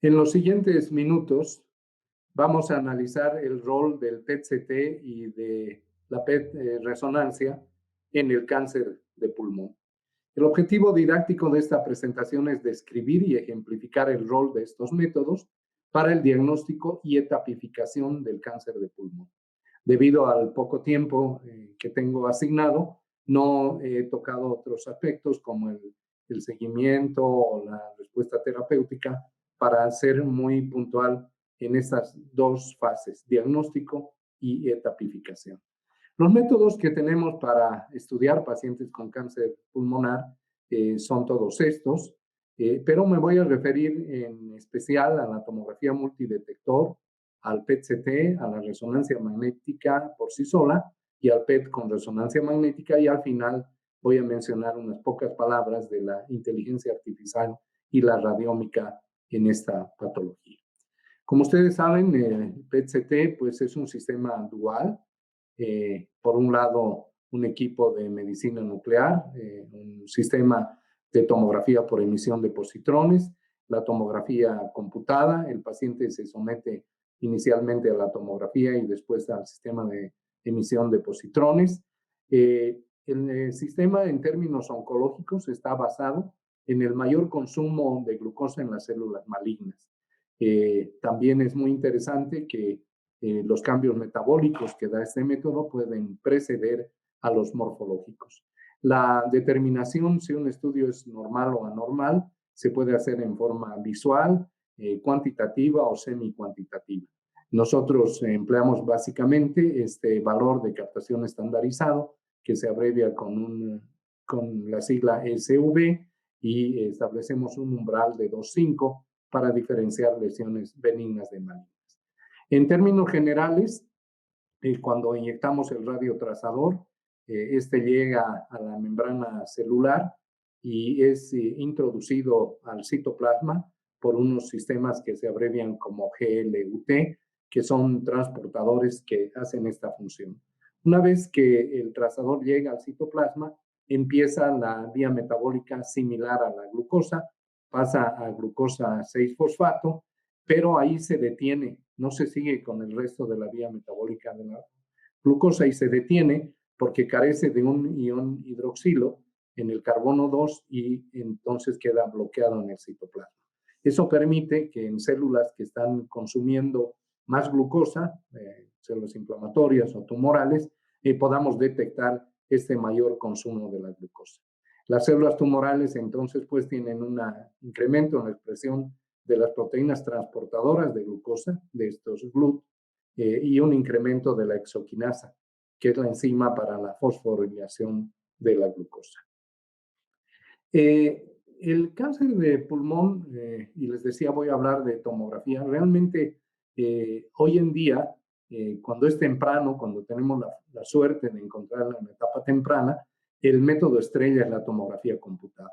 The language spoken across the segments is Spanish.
En los siguientes minutos vamos a analizar el rol del PET-CT y de la PET-resonancia en el cáncer de pulmón. El objetivo didáctico de esta presentación es describir y ejemplificar el rol de estos métodos para el diagnóstico y etapificación del cáncer de pulmón. Debido al poco tiempo que tengo asignado, no he tocado otros aspectos como el seguimiento o la respuesta terapéutica para ser muy puntual en estas dos fases, diagnóstico y etapificación. Los métodos que tenemos para estudiar pacientes con cáncer pulmonar son todos estos, pero me voy a referir en especial a la tomografía multidetector, al PET-CT, a la resonancia magnética por sí sola y al PET con resonancia magnética, y al final voy a mencionar unas pocas palabras de la inteligencia artificial y la radiómica en esta patología. Como ustedes saben, el PET-CT pues, es un sistema dual. Por un lado, un equipo de medicina nuclear, un sistema de tomografía por emisión de positrones, la tomografía computada. El paciente se somete inicialmente a la tomografía y después al sistema de emisión de positrones. El sistema en términos oncológicos está basado en el mayor consumo de glucosa en las células malignas. También es muy interesante que los cambios metabólicos que da este método pueden preceder a los morfológicos. La determinación si un estudio es normal o anormal se puede hacer en forma visual, cuantitativa o semi-cuantitativa. Nosotros empleamos básicamente este valor de captación estandarizado que se abrevia con la sigla SV, y establecemos un umbral de 2,5 para diferenciar lesiones benignas de malignas. En términos generales, cuando inyectamos el radiotrazador, este llega a la membrana celular y es introducido al citoplasma por unos sistemas que se abrevian como GLUT, que son transportadores que hacen esta función. Una vez que el trazador llega al citoplasma, empieza la vía metabólica similar a la glucosa, pasa a glucosa 6-fosfato, pero ahí se detiene, no se sigue con el resto de la vía metabólica de la glucosa, y se detiene porque carece de un ion hidroxilo en el carbono 2 y entonces queda bloqueado en el citoplasma. Eso permite que en células que están consumiendo más glucosa, células inflamatorias o tumorales, podamos detectar este mayor consumo de la glucosa. Las células tumorales entonces pues tienen un incremento en la expresión de las proteínas transportadoras de glucosa, de estos GLUT, y un incremento de la exoquinasa, que es la enzima para la fosforilación de la glucosa. El cáncer de pulmón, y les decía, voy a hablar de tomografía, realmente hoy en día, cuando es temprano, cuando tenemos la suerte de encontrarla en la etapa temprana, el método estrella es la tomografía computada.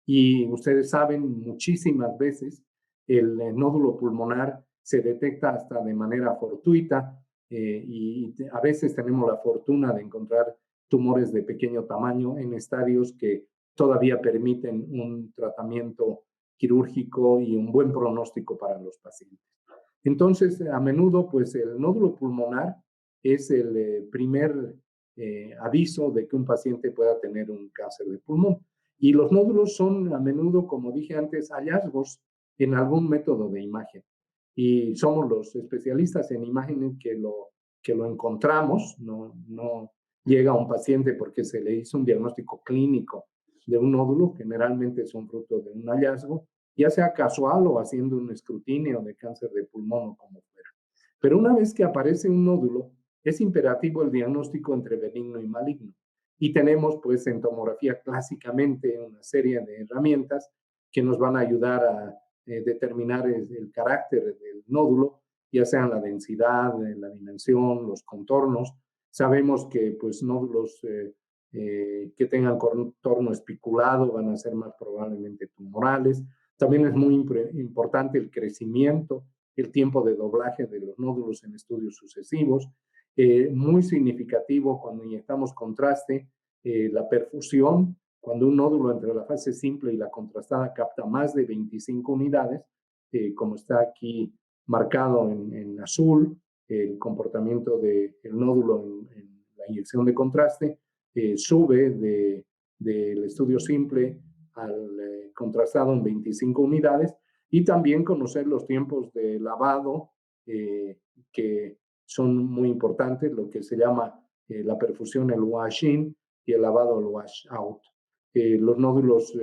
Y ustedes saben, muchísimas veces el nódulo pulmonar se detecta hasta de manera fortuita, y a veces tenemos la fortuna de encontrar tumores de pequeño tamaño en estadios que todavía permiten un tratamiento quirúrgico y un buen pronóstico para los pacientes. Entonces, a menudo, pues el nódulo pulmonar es el primer aviso de que un paciente pueda tener un cáncer de pulmón. Y los nódulos son a menudo, como dije antes, hallazgos en algún método de imagen. Y somos los especialistas en imágenes que lo encontramos, no llega un paciente porque se le hizo un diagnóstico clínico de un nódulo, generalmente son fruto de un hallazgo, ya sea casual o haciendo un escrutinio de cáncer de pulmón o como fuera. Pero una vez que aparece un nódulo, es imperativo el diagnóstico entre benigno y maligno. Y tenemos, pues, en tomografía clásicamente una serie de herramientas que nos van a ayudar a determinar el carácter del nódulo, ya sean la densidad, la dimensión, los contornos. Sabemos que, pues, nódulos que tengan contorno especulado van a ser más probablemente tumorales. También es muy importante el crecimiento, el tiempo de doblaje de los nódulos en estudios sucesivos. Muy significativo cuando inyectamos contraste, la perfusión, cuando un nódulo entre la fase simple y la contrastada capta más de 25 unidades, como está aquí marcado en azul, el comportamiento del nódulo en la inyección de contraste sube del estudio simple al contrastado en 25 unidades, y también conocer los tiempos de lavado que son muy importantes, lo que se llama la perfusión, el wash-in, y el lavado, el wash-out. Los nódulos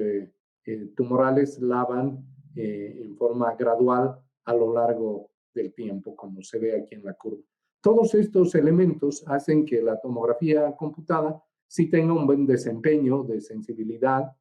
tumorales lavan en forma gradual a lo largo del tiempo, como se ve aquí en la curva. Todos estos elementos hacen que la tomografía computada sí tenga un buen desempeño de sensibilidad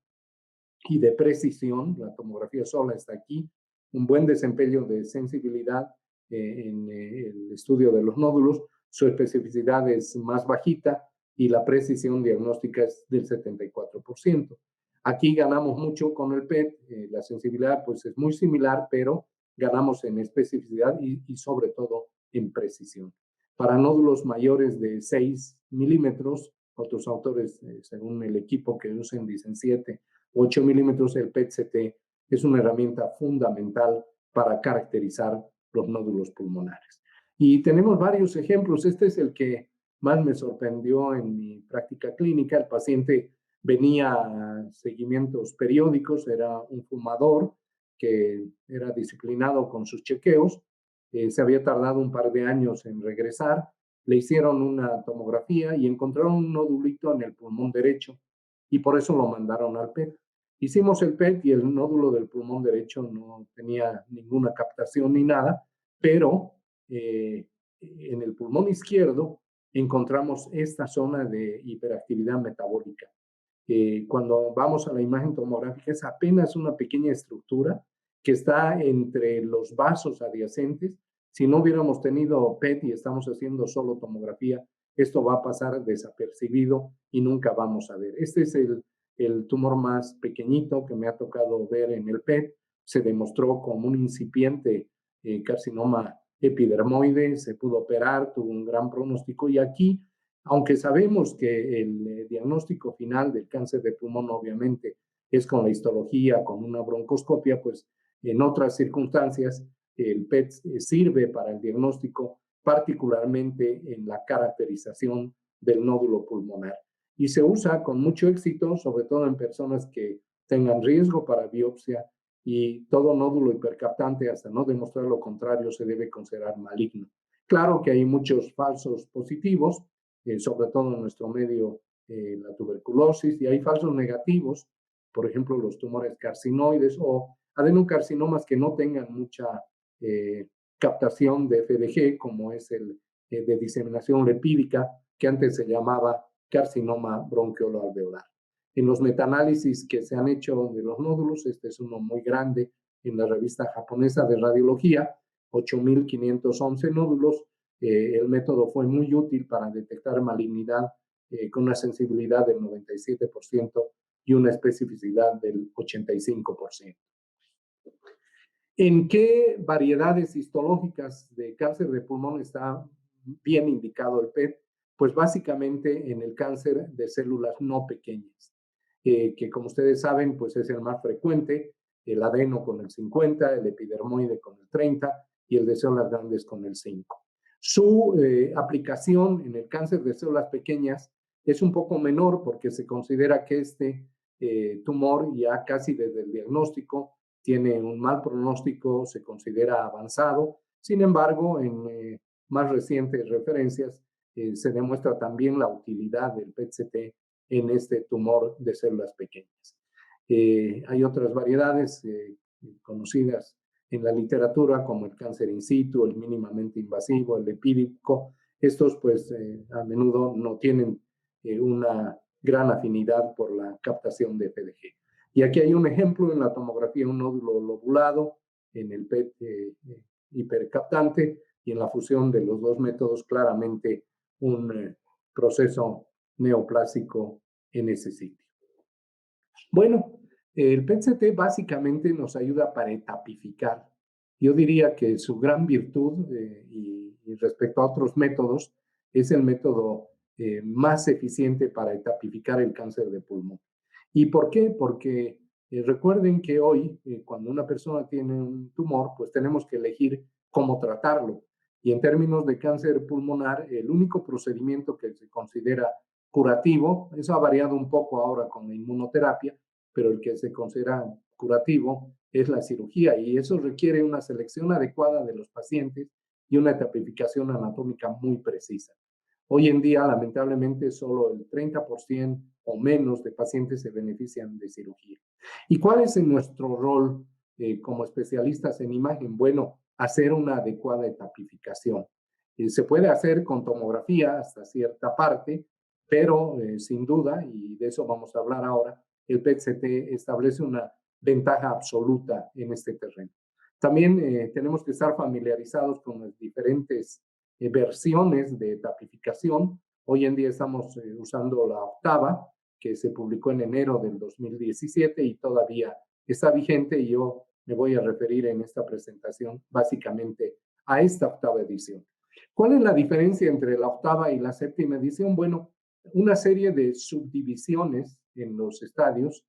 y de precisión. La tomografía sola está aquí, un buen desempeño de sensibilidad en el estudio de los nódulos. Su especificidad es más bajita y la precisión diagnóstica es del 74%. Aquí ganamos mucho con el PET, la sensibilidad pues es muy similar, pero ganamos en especificidad y sobre todo en precisión. Para nódulos mayores de 6 milímetros, otros autores, según el equipo que usen, dicen 7, 8 milímetros, el PET-CT es una herramienta fundamental para caracterizar los nódulos pulmonares. Y tenemos varios ejemplos. Este es el que más me sorprendió en mi práctica clínica. El paciente venía a seguimientos periódicos, era un fumador que era disciplinado con sus chequeos, se había tardado un par de años en regresar, le hicieron una tomografía y encontraron un nodulito en el pulmón derecho, y por eso lo mandaron al PET. Hicimos el PET y el nódulo del pulmón derecho no tenía ninguna captación ni nada, pero en el pulmón izquierdo encontramos esta zona de hiperactividad metabólica. Cuando vamos a la imagen tomográfica es apenas una pequeña estructura que está entre los vasos adyacentes. Si no hubiéramos tenido PET y estamos haciendo solo tomografía, esto va a pasar desapercibido y nunca vamos a ver. Este es el tumor más pequeñito que me ha tocado ver en el PET. Se demostró como un incipiente carcinoma epidermoide, se pudo operar, tuvo un gran pronóstico, y aquí, aunque sabemos que el diagnóstico final del cáncer de pulmón obviamente es con la histología, con una broncoscopia, pues en otras circunstancias el PET sirve para el diagnóstico, particularmente en la caracterización del nódulo pulmonar. Y se usa con mucho éxito, sobre todo en personas que tengan riesgo para biopsia, y todo nódulo hipercaptante, hasta no demostrar lo contrario, se debe considerar maligno. Claro que hay muchos falsos positivos, sobre todo en nuestro medio, la tuberculosis, y hay falsos negativos, por ejemplo, los tumores carcinoides o adenocarcinomas que no tengan mucha captación de FDG, como es el de diseminación lipídica, que antes se llamaba carcinoma bronquiolo-alveolar. En los metaanálisis que se han hecho de los nódulos, este es uno muy grande en la revista japonesa de radiología, 8.511 nódulos. El método fue muy útil para detectar malignidad con una sensibilidad del 97% y una especificidad del 85%. ¿En qué variedades histológicas de cáncer de pulmón está bien indicado el PET? Pues básicamente en el cáncer de células no pequeñas, que como ustedes saben, pues es el más frecuente, el adeno con el 50, el epidermoide con el 30 y el de células grandes con el 5. Su aplicación en el cáncer de células pequeñas es un poco menor porque se considera que este tumor ya casi desde el diagnóstico tiene un mal pronóstico, se considera avanzado. Sin embargo, en más recientes referencias se demuestra también la utilidad del PET-CT en este tumor de células pequeñas. Hay otras variedades conocidas en la literatura, como el cáncer in situ, el mínimamente invasivo, el lipídico. Estos, pues, a menudo no tienen una gran afinidad por la captación de FDG. Y aquí hay un ejemplo en la tomografía, un nódulo lobulado, en el PET hipercaptante, y en la fusión de los dos métodos, claramente un proceso neoplásico en ese sitio. Bueno, el PET-CT básicamente nos ayuda para etapificar. Yo diría que su gran virtud, y respecto a otros métodos, es el método más eficiente para etapificar el cáncer de pulmón. ¿Y por qué? Porque Recuerden que hoy, cuando una persona tiene un tumor, pues tenemos que elegir cómo tratarlo. Y en términos de cáncer pulmonar, el único procedimiento que se considera curativo, eso ha variado un poco ahora con la inmunoterapia, pero el que se considera curativo es la cirugía y eso requiere una selección adecuada de los pacientes y una tipificación anatómica muy precisa. Hoy en día, lamentablemente, solo el 30% o menos de pacientes se benefician de cirugía. ¿Y cuál es nuestro rol como especialistas en imagen? Bueno, hacer una adecuada etapificación. Se puede hacer con tomografía hasta cierta parte, pero sin duda, y de eso vamos a hablar ahora, el PET-CT establece una ventaja absoluta en este terreno. También tenemos que estar familiarizados con las diferentes versiones de etapificación. Hoy en día estamos usando la octava, que se publicó en enero del 2017 y todavía está vigente, y yo me voy a referir en esta presentación básicamente a esta octava edición. ¿Cuál es la diferencia entre la octava y la séptima edición? Bueno, una serie de subdivisiones en los estadios.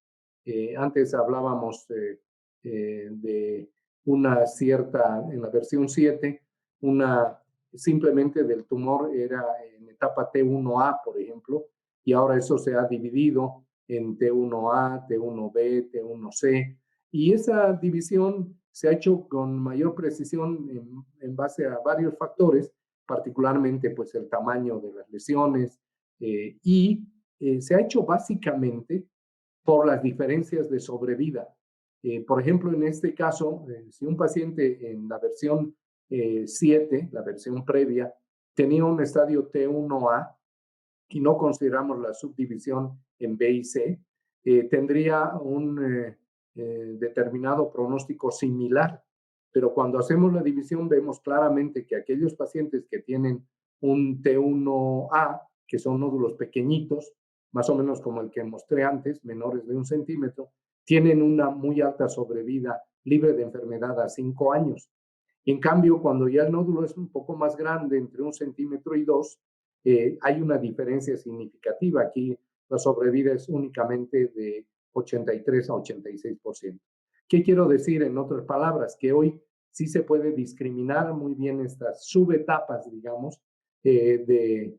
Antes hablábamos de una cierta, en la versión 7, una simplemente del tumor era en etapa T1A, por ejemplo, y ahora eso se ha dividido en T1A, T1B, T1C, y esa división se ha hecho con mayor precisión en base a varios factores, particularmente pues el tamaño de las lesiones, y se ha hecho básicamente por las diferencias de sobrevida. Por ejemplo, en este caso, si un paciente en la versión 7, la versión previa, tenía un estadio T1A y no consideramos la subdivisión en B y C, tendría un determinado pronóstico similar. Pero cuando hacemos la división vemos claramente que aquellos pacientes que tienen un T1A, que son nódulos pequeñitos, más o menos como el que mostré antes, menores de 1 centímetro, tienen una muy alta sobrevida libre de enfermedad a 5 años. En cambio, cuando ya el nódulo es un poco más grande, entre 1 centímetro y 2, hay una diferencia significativa. Aquí la sobrevida es únicamente de 83 a 86%. ¿Qué quiero decir en otras palabras? Que hoy sí se puede discriminar muy bien estas subetapas, digamos, de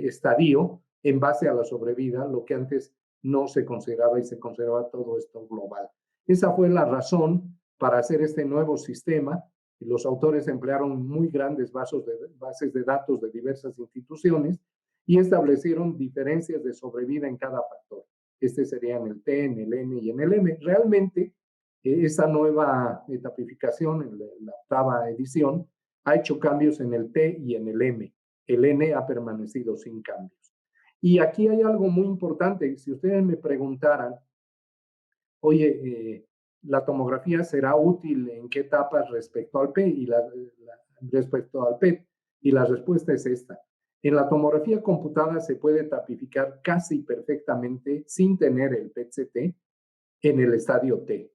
estadio en base a la sobrevida, lo que antes no se consideraba y se consideraba todo esto global. Esa fue la razón para hacer este nuevo sistema. Los autores emplearon muy grandes bases de datos de diversas instituciones y establecieron diferencias de sobrevida en cada factor. Este sería en el T, en el N y en el M. Realmente, esta nueva etapificación, en la octava edición, ha hecho cambios en el T y en el M. El N ha permanecido sin cambios. Y aquí hay algo muy importante. Si ustedes me preguntaran, oye, la tomografía será útil en qué etapas respecto al respecto al PET, y la respuesta es esta. En la tomografía computada se puede tapificar casi perfectamente sin tener el PET-CT en el estadio T,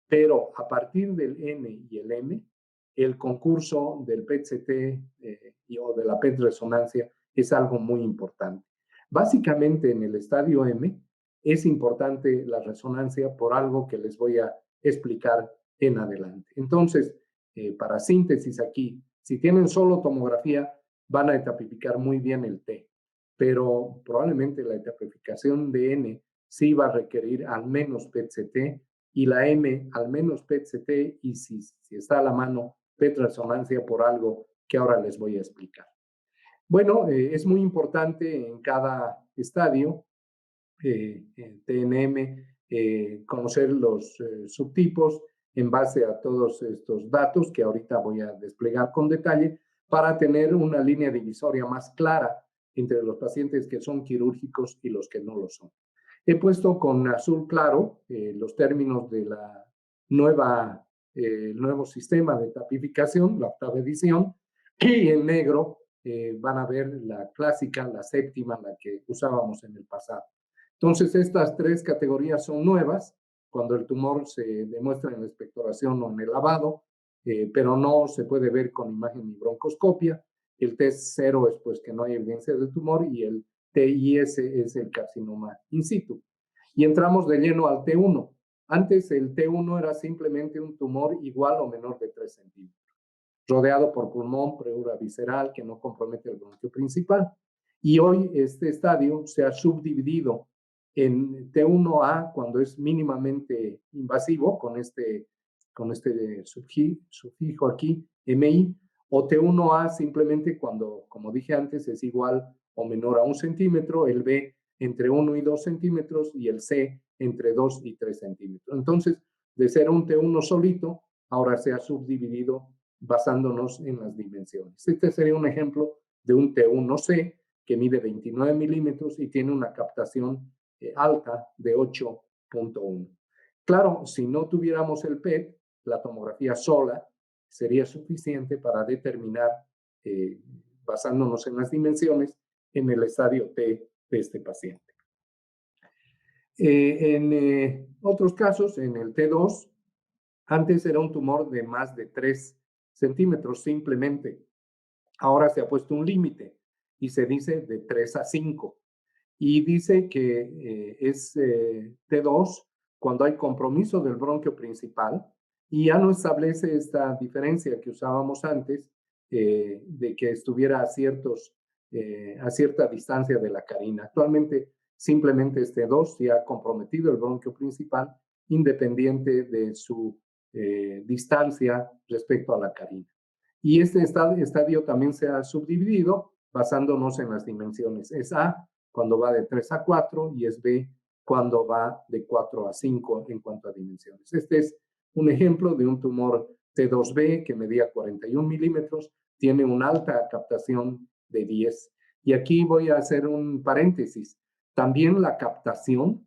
pero a partir del N y el M, el concurso del PET-CT o de la PET-resonancia es algo muy importante. Básicamente en el estadio M es importante la resonancia por algo que les voy a explicar en adelante. Entonces, para síntesis aquí, si tienen solo tomografía, van a etapificar muy bien el T, pero probablemente la etapificación de N sí va a requerir al menos PET-CT y la M al menos PET-CT y si está a la mano PET-resonancia por algo que ahora les voy a explicar. Bueno, es muy importante en cada estadio TNM, conocer los subtipos en base a todos estos datos que ahorita voy a desplegar con detalle para tener una línea divisoria más clara entre los pacientes que son quirúrgicos y los que no lo son. He puesto con azul claro los términos de la el nuevo sistema de tapificación, la octava edición, y en negro van a ver la clásica, la séptima, la que usábamos en el pasado. Entonces, estas tres categorías son nuevas cuando el tumor se demuestra en la expectoración o en el lavado, pero no se puede ver con imagen ni broncoscopia. El test 0 es pues que no hay evidencia del tumor y el TIS es el carcinoma in situ. Y entramos de lleno al T1. Antes el T1 era simplemente un tumor igual o menor de 3 centímetros, rodeado por pulmón, pleura visceral que no compromete el bronquio principal. Y hoy este estadio se ha subdividido en T1A cuando es mínimamente invasivo, con este sufijo aquí, MI, o T1A simplemente cuando, como dije antes, es igual o menor a 1 centímetro, el B entre 1 y 2 centímetros y el C entre 2 y 3 centímetros. Entonces, de ser un T1 solito, ahora se ha subdividido basándonos en las dimensiones. Este sería un ejemplo de un T1C que mide 29 milímetros y tiene una captación alta de 8.1. Claro, si no tuviéramos el PET, la tomografía sola sería suficiente para determinar, basándonos en las dimensiones, en el estadio T de este paciente. En otros casos, en el T2, antes era un tumor de más de 3 centímetros simplemente. Ahora se ha puesto un límite y se dice de 3 a 5. Y dice que es T2 cuando hay compromiso del bronquio principal y ya no establece esta diferencia que usábamos antes de que estuviera a cierta distancia de la carina. Actualmente simplemente es T2 si ha comprometido el bronquio principal independiente de su distancia respecto a la carina. Y este estadio también se ha subdividido basándonos en las dimensiones. Es A cuando va de 3 a 4 y es B cuando va de 4 a 5 en cuanto a dimensiones. Este es un ejemplo de un tumor T2B que medía 41 milímetros, tiene una alta captación de 10. Y aquí voy a hacer un paréntesis. También la captación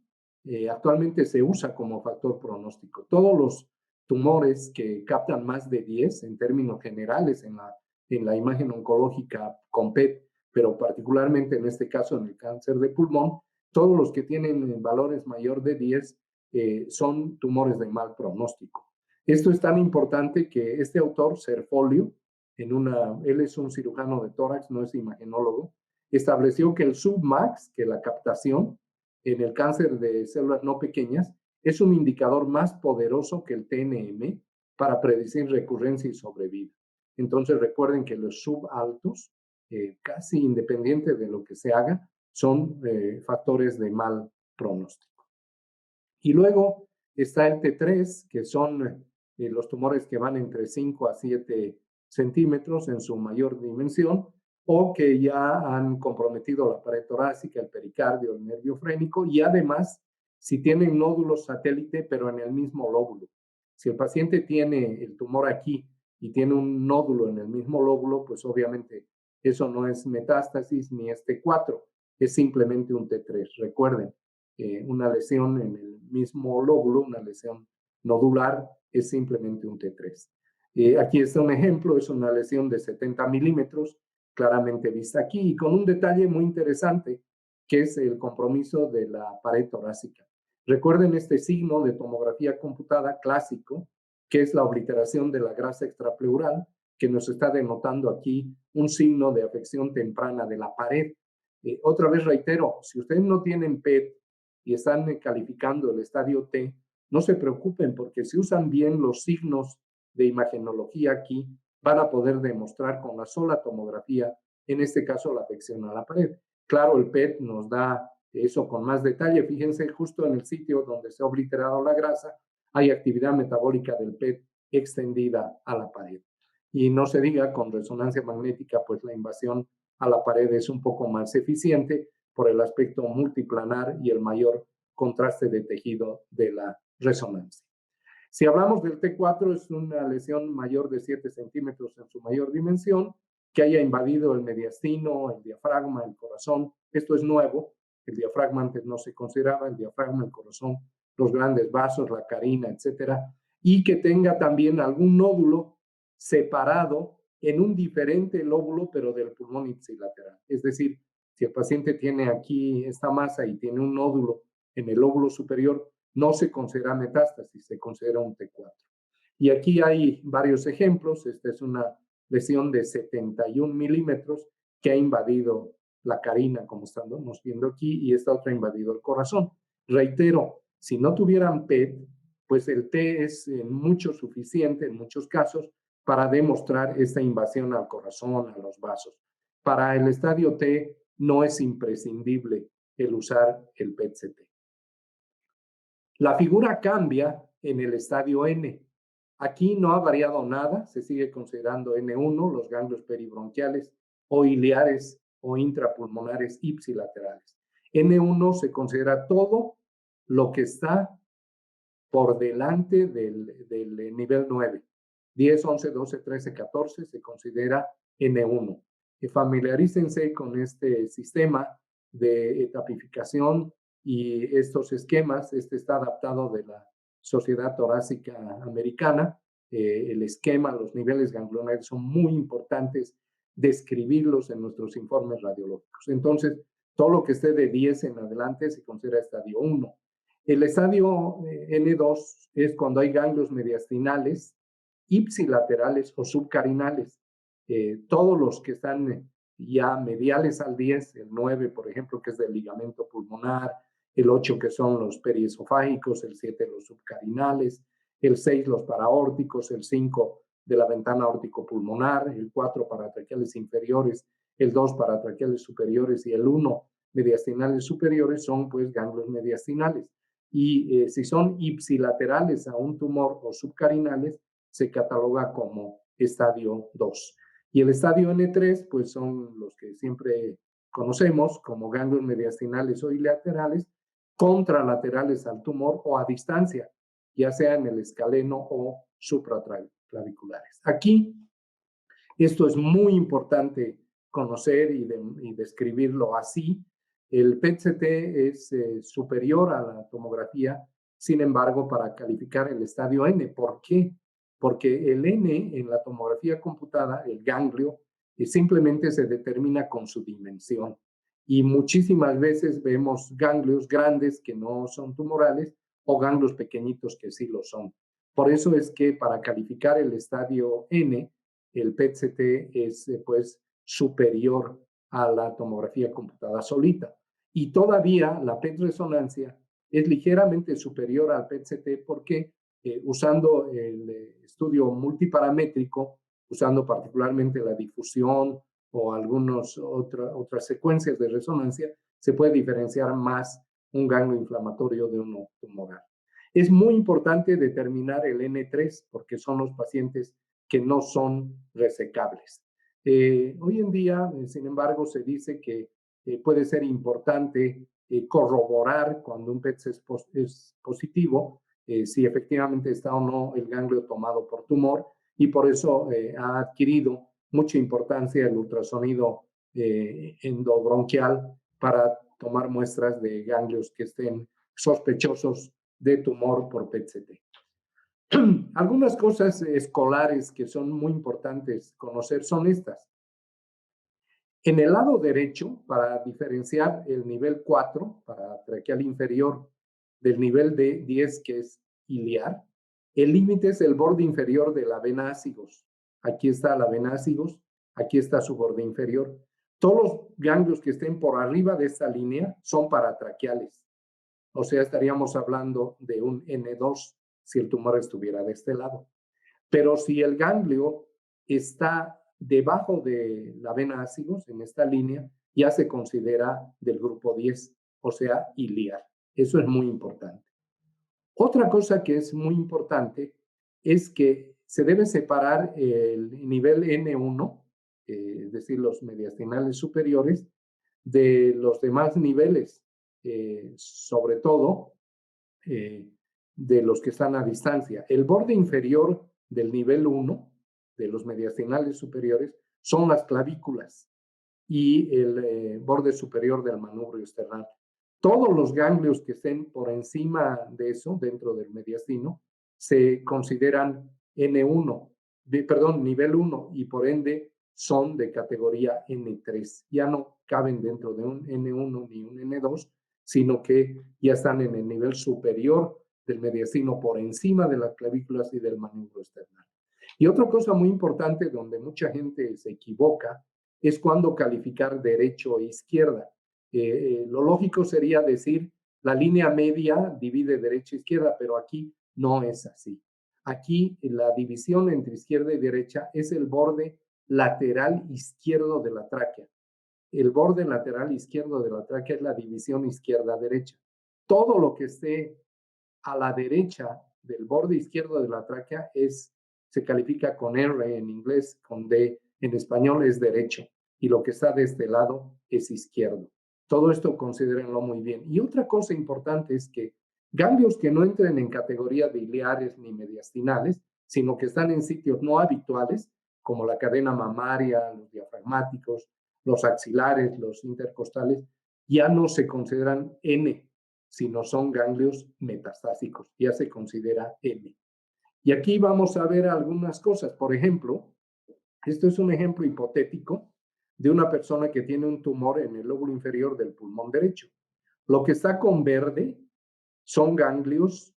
actualmente se usa como factor pronóstico. Todos los tumores que captan más de 10 en términos generales en la imagen oncológica con PET, pero particularmente en este caso en el cáncer de pulmón, todos los que tienen valores mayor de 10 son tumores de mal pronóstico. Esto es tan importante que este autor, Cerfolio, él es un cirujano de tórax, no es imagenólogo, estableció que el submax, que la captación en el cáncer de células no pequeñas, es un indicador más poderoso que el TNM para predecir recurrencia y sobrevida. Entonces recuerden que los subaltos, casi independiente de lo que se haga, son factores de mal pronóstico. Y luego está el T3, que son los tumores que van entre 5 a 7 centímetros en su mayor dimensión, o que ya han comprometido la pared torácica, el pericardio, el nervio frénico, y además si tienen nódulos satélite, pero en el mismo lóbulo. Si el paciente tiene el tumor aquí y tiene un nódulo en el mismo lóbulo, pues obviamente eso no es metástasis ni es T4, es simplemente un T3. Recuerden, una lesión en el mismo lóbulo, una lesión nodular, es simplemente un T3. Aquí está un ejemplo, es una lesión de 70 milímetros, claramente vista aquí, y con un detalle muy interesante, que es el compromiso de la pared torácica. Recuerden este signo de tomografía computada clásico, que es la obliteración de la grasa extrapleural, que nos está denotando aquí un signo de afección temprana de la pared. Otra vez reitero, si ustedes no tienen PET y están calificando el estadio T, no se preocupen porque si usan bien los signos de imagenología aquí, van a poder demostrar con la sola tomografía, en este caso la afección a la pared. Claro, el PET nos da eso con más detalle. Fíjense, justo en el sitio donde se ha obliterado la grasa, hay actividad metabólica del PET extendida a la pared. Y no se diga, con resonancia magnética, pues la invasión a la pared es un poco más eficiente por el aspecto multiplanar y el mayor contraste de tejido de la resonancia. Si hablamos del T4, es una lesión mayor de 7 centímetros en su mayor dimensión, que haya invadido el mediastino, el diafragma, el corazón. Esto es nuevo. El diafragma antes no se consideraba, el diafragma, el corazón, los grandes vasos, la carina, etcétera. Y que tenga también algún nódulo separado en un diferente lóbulo, pero del pulmón ipsilateral. Es decir, si el paciente tiene aquí esta masa y tiene un nódulo en el lóbulo superior, no se considera metástasis, se considera un T4. Y aquí hay varios ejemplos. Esta es una lesión de 71 milímetros que ha invadido la carina, como estamos viendo aquí, y esta otra ha invadido el corazón. Reitero, si no tuvieran PET, pues el T es mucho suficiente en muchos casos para demostrar esta invasión al corazón, a los vasos. Para el estadio T no es imprescindible el usar el PET-CT. La figura cambia en el estadio N. Aquí no ha variado nada, se sigue considerando N1, los ganglios peribronquiales o iliares o intrapulmonares ipsilaterales. N1 se considera todo lo que está por delante del nivel 9. 10, 11, 12, 13, 14 se considera N1. Familiarícense con este sistema de etapificación y estos esquemas. Este está adaptado de la Sociedad Torácica Americana. El esquema, los niveles ganglionares son muy importantes describirlos en nuestros informes radiológicos. Entonces, todo lo que esté de 10 en adelante se considera estadio 1. El estadio N2 es cuando hay ganglios mediastinales, ipsilaterales o subcarinales. Todos los que están ya mediales al 10, el 9, por ejemplo, que es del ligamento pulmonar, el 8 que son los periesofágicos, el 7 los subcarinales, el 6 los paraórticos, el 5 de la ventana aórtico-pulmonar, el 4 paratraqueales inferiores, el 2 paratraqueales superiores y el 1 mediastinales superiores son pues ganglios mediastinales. Y si son ipsilaterales a un tumor o subcarinales, se cataloga como estadio 2. Y el estadio N3, pues son los que siempre conocemos como ganglios mediastinales o iliaterales, contralaterales al tumor o a distancia, ya sea en el escaleno o supraclaviculares. Aquí, esto es muy importante conocer y describirlo así. El PET-CT es superior a la tomografía, sin embargo, para calificar el estadio N. ¿Por qué? Porque el N en la tomografía computada, el ganglio, simplemente se determina con su dimensión. Y muchísimas veces vemos ganglios grandes que no son tumorales o ganglios pequeñitos que sí lo son. Por eso es que para calificar el estadio N, el PET-CT es pues superior a la tomografía computada solita. Y todavía la PET-resonancia es ligeramente superior al PET-CT porque usando el estudio multiparamétrico, usando particularmente la difusión o algunas otras secuencias de resonancia, se puede diferenciar más un ganglio inflamatorio de uno tumoral. Es muy importante determinar el N3 porque son los pacientes que no son resecables. Hoy en día, sin embargo, se dice que puede ser importante corroborar cuando un PET es positivo, si efectivamente está o no el ganglio tomado por tumor, y por eso ha adquirido mucha importancia el ultrasonido endobronquial para tomar muestras de ganglios que estén sospechosos de tumor por PET-CT. Algunas cosas escolares que son muy importantes conocer son estas. En el lado derecho, para diferenciar el nivel 4, para traqueal inferior, del nivel de 10, que es iliar, el límite es el borde inferior de la vena ácigos. Aquí está la vena ácigos, aquí está su borde inferior. Todos los ganglios que estén por arriba de esta línea son paratraqueales. O sea, estaríamos hablando de un N2 si el tumor estuviera de este lado. Pero si el ganglio está debajo de la vena ácigos, en esta línea, ya se considera del grupo 10, o sea, iliar. Eso es muy importante. Otra cosa que es muy importante es que se debe separar el nivel N1, es decir, los mediastinales superiores, de los demás niveles, sobre todo de los que están a distancia. El borde inferior del nivel 1, de los mediastinales superiores, son las clavículas y el borde superior del manubrio esternal. Todos los ganglios que estén por encima de eso, dentro del mediastino, se consideran N1, nivel 1, y por ende son de categoría N3. Ya no caben dentro de un N1 ni un N2, sino que ya están en el nivel superior del mediastino por encima de las clavículas y del manubrio esternal. Y otra cosa muy importante donde mucha gente se equivoca es cuando calificar derecho e izquierda. Lo lógico sería decir la línea media divide derecha e izquierda, pero aquí no es así. Aquí la división entre izquierda y derecha es el borde lateral izquierdo de la tráquea. El borde lateral izquierdo de la tráquea es la división izquierda-derecha. Todo lo que esté a la derecha del borde izquierdo de la tráquea se califica con R en inglés, con D en español es derecho, y lo que está de este lado es izquierdo. Todo esto considérenlo muy bien. Y otra cosa importante es que ganglios que no entren en categoría de ileares ni mediastinales, sino que están en sitios no habituales, como la cadena mamaria, los diafragmáticos, los axilares, los intercostales, ya no se consideran N, sino son ganglios metastásicos, ya se considera M. Y aquí vamos a ver algunas cosas. Por ejemplo, esto es un ejemplo hipotético de una persona que tiene un tumor en el lóbulo inferior del pulmón derecho. Lo que está con verde son ganglios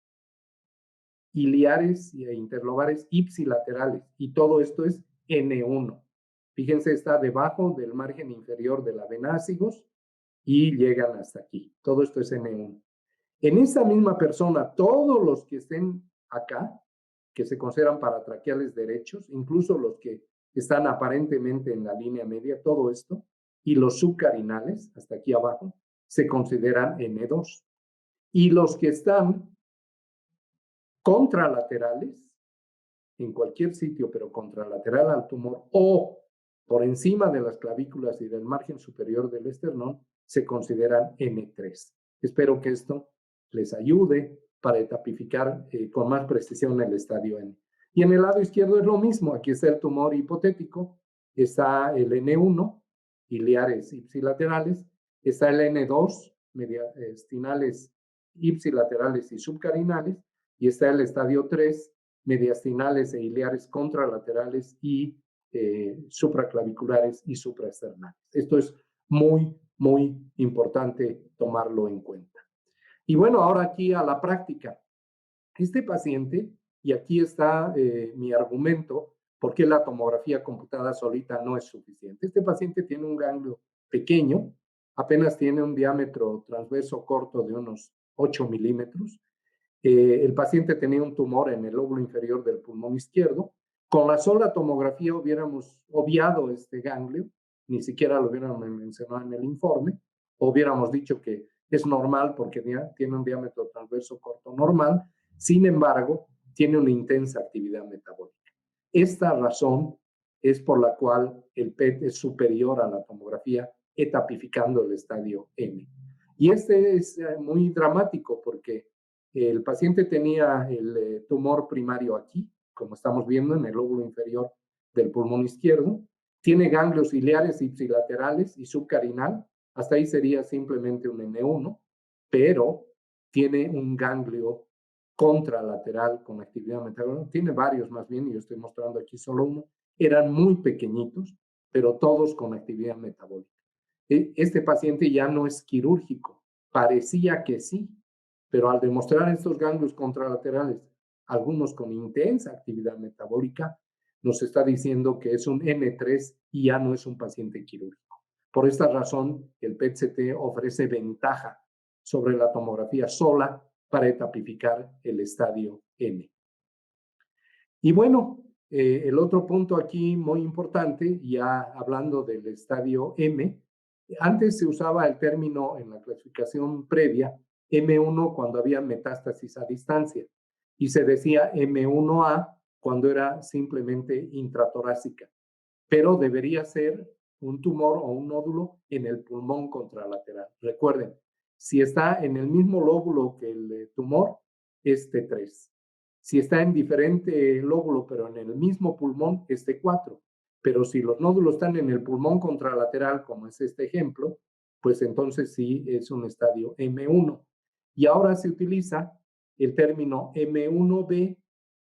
iliares e interlobares ipsilaterales, y todo esto es N1. Fíjense, está debajo del margen inferior de la vena ácigos y llegan hasta aquí. Todo esto es N1. En esa misma persona, todos los que estén acá, que se consideran paratraqueales derechos, incluso los que están aparentemente en la línea media, todo esto, y los subcarinales, hasta aquí abajo, se consideran N2. Y los que están contralaterales, en cualquier sitio, pero contralateral al tumor, o por encima de las clavículas y del margen superior del esternón, se consideran N3. Espero que esto les ayude para etapificar con más precisión el estadio N. Y en el lado izquierdo es lo mismo. Aquí está el tumor hipotético, está el N1, iliares ipsilaterales, está el N2, mediastinales ipsilaterales y subcarinales, y está el estadio 3, mediastinales e iliares contralaterales y supraclaviculares y supraesternales. Esto es muy, muy importante tomarlo en cuenta. Y bueno, ahora aquí a la práctica. Este paciente, y aquí está mi argumento, por qué la tomografía computada solita no es suficiente. Este paciente tiene un ganglio pequeño, apenas tiene un diámetro transverso corto de unos 8 milímetros. El paciente tenía un tumor en el lóbulo inferior del pulmón izquierdo. Con la sola tomografía hubiéramos obviado este ganglio, ni siquiera lo hubiéramos mencionado en el informe, o hubiéramos dicho que es normal porque tiene un diámetro transverso corto normal. Sin embargo, tiene una intensa actividad metabólica. Esta razón es por la cual el PET es superior a la tomografía, etapificando el estadio M. Y este es muy dramático porque el paciente tenía el tumor primario aquí, como estamos viendo en el lóbulo inferior del pulmón izquierdo. Tiene ganglios iliares ipsilaterales y subcarinal. Hasta ahí sería simplemente un N1, pero tiene un ganglio contralateral con actividad metabólica. Tiene varios más bien, y yo estoy mostrando aquí solo uno. Eran muy pequeñitos, pero todos con actividad metabólica. Este paciente ya no es quirúrgico. Parecía que sí, pero al demostrar estos ganglios contralaterales, algunos con intensa actividad metabólica, nos está diciendo que es un N3 y ya no es un paciente quirúrgico. Por esta razón, el PET-CT ofrece ventaja sobre la tomografía sola para etapificar el estadio N. Y bueno, el otro punto aquí muy importante, ya hablando del estadio M, antes se usaba el término en la clasificación previa M1 cuando había metástasis a distancia y se decía M1A cuando era simplemente intratorácica, pero debería ser un tumor o un nódulo en el pulmón contralateral. Recuerden, si está en el mismo lóbulo que el tumor, es T3. Si está en diferente lóbulo, pero en el mismo pulmón, es T4. Pero si los nódulos están en el pulmón contralateral, como es este ejemplo, pues entonces sí es un estadio M1. Y ahora se utiliza el término M1B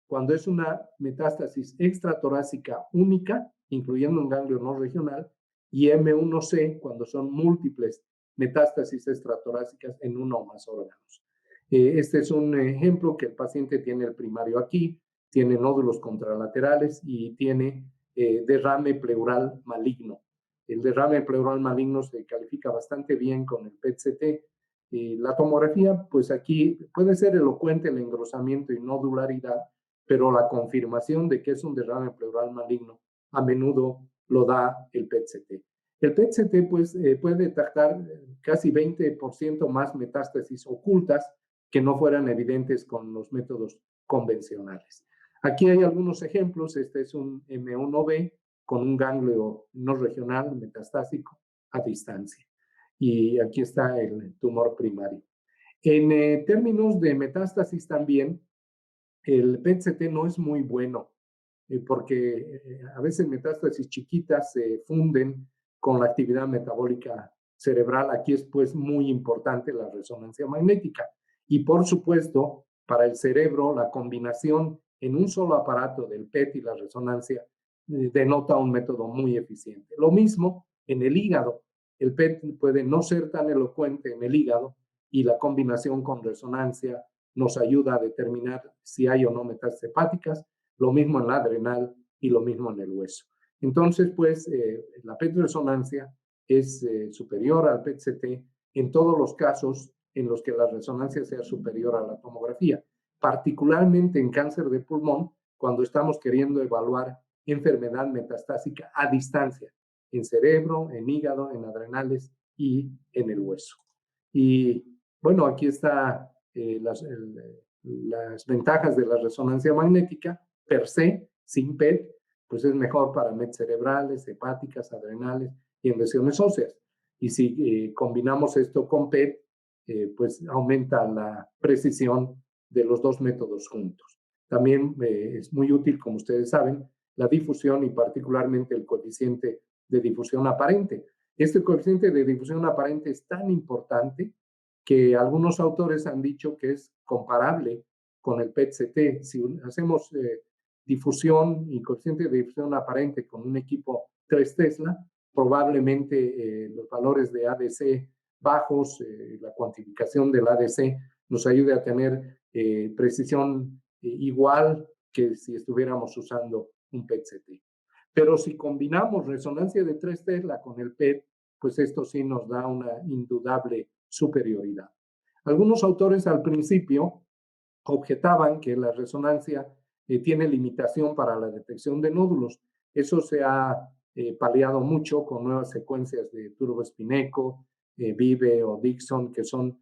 cuando es una metástasis extratorácica única, incluyendo un ganglio no regional, y M1C cuando son múltiples metástasis extratorácicas en uno o más órganos. Este es un ejemplo que el paciente tiene el primario aquí, tiene nódulos contralaterales y tiene derrame pleural maligno. El derrame pleural maligno se califica bastante bien con el PET-CT La tomografía, pues aquí puede ser elocuente el engrosamiento y nodularidad, pero la confirmación de que es un derrame pleural maligno a menudo lo da el PET-CT. El PET-CT pues, puede detectar casi 20% más metástasis ocultas que no fueran evidentes con los métodos convencionales. Aquí hay algunos ejemplos. Este es un M1B con un ganglio no regional metastásico a distancia. Y aquí está el tumor primario. En términos de metástasis también, el PET-CT no es muy bueno porque a veces metástasis chiquitas se funden con la actividad metabólica cerebral. Aquí es pues muy importante la resonancia magnética. Y por supuesto, para el cerebro, la combinación en un solo aparato del PET y la resonancia denota un método muy eficiente. Lo mismo en el hígado. El PET puede no ser tan elocuente en el hígado y la combinación con resonancia nos ayuda a determinar si hay o no metástasis hepáticas, lo mismo en la adrenal y lo mismo en el hueso. Entonces, pues, la PET-resonancia es superior al PET-CT en todos los casos en los que la resonancia sea superior a la tomografía, particularmente en cáncer de pulmón, cuando estamos queriendo evaluar enfermedad metastásica a distancia, en cerebro, en hígado, en adrenales y en el hueso. Y bueno, aquí está las ventajas de la resonancia magnética per se, sin PET, pues es mejor para MET cerebrales, hepáticas, adrenales y en lesiones óseas. Y si combinamos esto con PET, pues aumenta la precisión de los dos métodos juntos. También es muy útil, como ustedes saben, la difusión y particularmente el coeficiente de difusión aparente. Este coeficiente de difusión aparente es tan importante que algunos autores han dicho que es comparable con el PET-CT. Si hacemos difusión y coeficiente de difusión aparente con un equipo 3 Tesla, probablemente los valores de ADC bajos, la cuantificación del ADC nos ayude a tener precisión igual que si estuviéramos usando un PET-CT. Pero si combinamos resonancia de 3 Tesla con el PET, pues esto sí nos da una indudable superioridad. Algunos autores al principio objetaban que la resonancia tiene limitación para la detección de nódulos. Eso se ha paliado mucho con nuevas secuencias de Turbo-Spineco, Vive o Dixon, que son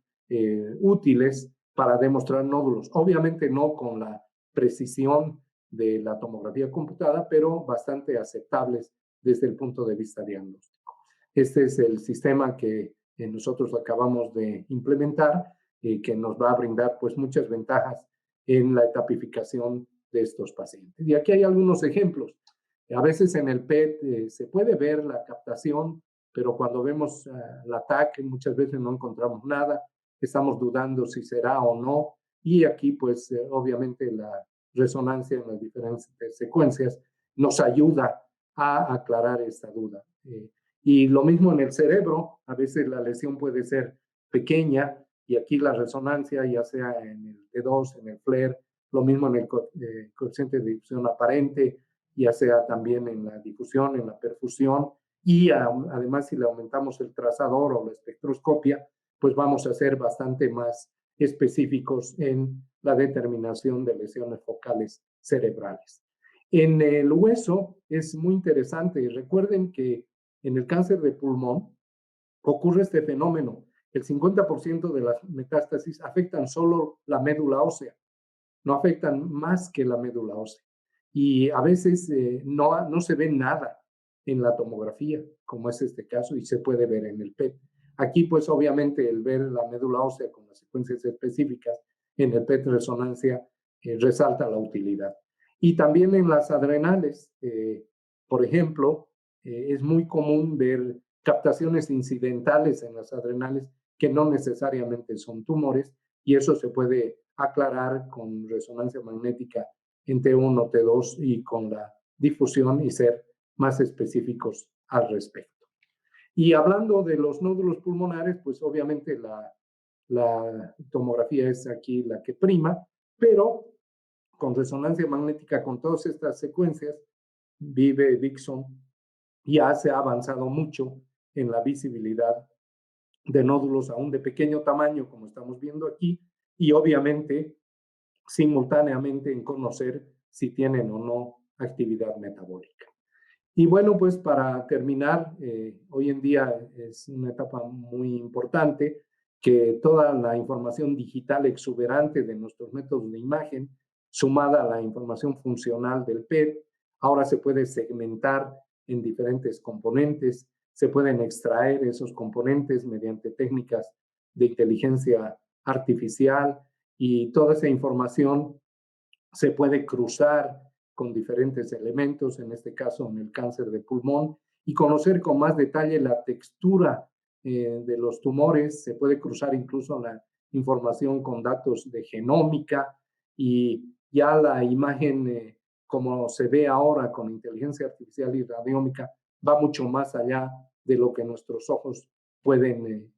útiles para demostrar nódulos. Obviamente no con la precisión de la tomografía computada, pero bastante aceptables desde el punto de vista diagnóstico. Este es el sistema que nosotros acabamos de implementar, que nos va a brindar pues muchas ventajas en la etapificación de estos pacientes. Y aquí hay algunos ejemplos. A veces en el PET se puede ver la captación, pero cuando vemos la TAC muchas veces no encontramos nada, estamos dudando si será o no, y aquí pues obviamente la resonancia en las diferentes secuencias nos ayuda a aclarar esta duda. Y lo mismo en el cerebro, a veces la lesión puede ser pequeña y aquí la resonancia, ya sea en el T2, en el FLAIR, lo mismo en el coeficiente de difusión aparente, ya sea también en la difusión, en la perfusión, y además si le aumentamos el trazador o la espectroscopia, pues vamos a ser bastante más específicos en la determinación de lesiones focales cerebrales. En el hueso es muy interesante. Recuerden que en el cáncer de pulmón ocurre este fenómeno. El 50% de las metástasis afectan solo la médula ósea, no afectan más que la médula ósea. Y a veces no se ve nada en la tomografía, como es este caso, y se puede ver en el PET. Aquí, pues obviamente, el ver la médula ósea con las secuencias específicas en el PET resonancia resalta la utilidad. Y también en las adrenales, por ejemplo, es muy común ver captaciones incidentales en las adrenales que no necesariamente son tumores, y eso se puede aclarar con resonancia magnética en T1, T2 y con la difusión y ser más específicos al respecto. Y hablando de los nódulos pulmonares, pues obviamente la tomografía es aquí la que prima, pero con resonancia magnética, con todas estas secuencias, Vive, Dixon, ya se ha avanzado mucho en la visibilidad de nódulos aún de pequeño tamaño, como estamos viendo aquí, y obviamente simultáneamente en conocer si tienen o no actividad metabólica. Y bueno, pues para terminar, hoy en día es una etapa muy importante que toda la información digital exuberante de nuestros métodos de imagen, sumada a la información funcional del PET, ahora se puede segmentar en diferentes componentes, se pueden extraer esos componentes mediante técnicas de inteligencia artificial y toda esa información se puede cruzar con diferentes elementos, en este caso en el cáncer de pulmón, y conocer con más detalle la textura de los tumores. Se puede cruzar incluso la información con datos de genómica y ya la imagen, como se ve ahora con inteligencia artificial y radiómica, va mucho más allá de lo que nuestros ojos pueden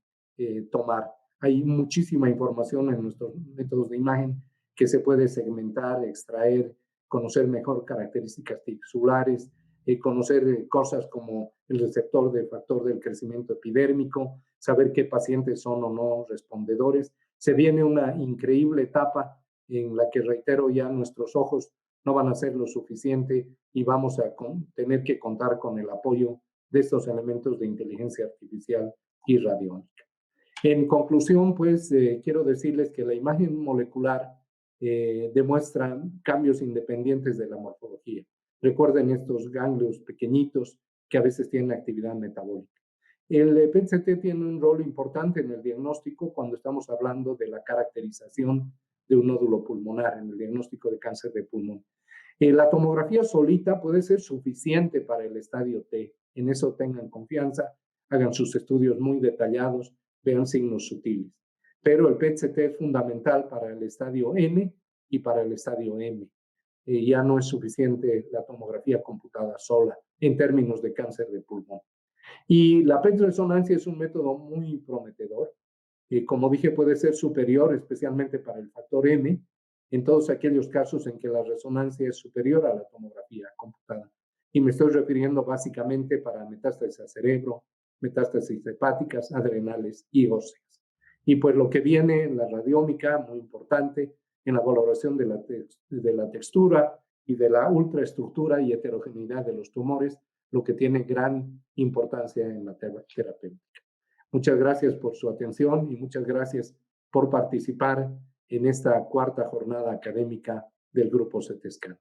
tomar. Hay muchísima información en nuestros métodos de imagen que se puede segmentar, extraer, conocer mejor características tisulares, conocer cosas como el receptor del factor del crecimiento epidérmico, saber qué pacientes son o no respondedores. Se viene una increíble etapa en la que, reitero, ya nuestros ojos no van a ser lo suficiente y vamos a tener que contar con el apoyo de estos elementos de inteligencia artificial y radiónica. En conclusión, pues quiero decirles que la imagen molecular demuestra cambios independientes de la morfología. Recuerden estos ganglios pequeñitos que a veces tienen actividad metabólica. El PET-CT tiene un rol importante en el diagnóstico cuando estamos hablando de la caracterización de un nódulo pulmonar, en el diagnóstico de cáncer de pulmón. La tomografía solita puede ser suficiente para el estadio T. En eso tengan confianza, hagan sus estudios muy detallados, vean signos sutiles. Pero el PET-CT es fundamental para el estadio N y para el estadio M. Ya no es suficiente la tomografía computada sola en términos de cáncer de pulmón. Y la PET-resonancia es un método muy prometedor. Como dije, puede ser superior, especialmente para el factor M, en todos aquellos casos en que la resonancia es superior a la tomografía computada. Y me estoy refiriendo básicamente para metástasis a cerebro, metástasis hepáticas, adrenales y óseas. Y pues lo que viene en la radiómica, muy importante, en la valoración de la textura y de la ultraestructura y heterogeneidad de los tumores, lo que tiene gran importancia en la terapéutica. Muchas gracias por su atención y muchas gracias por participar en esta cuarta jornada académica del Grupo CT Scanner.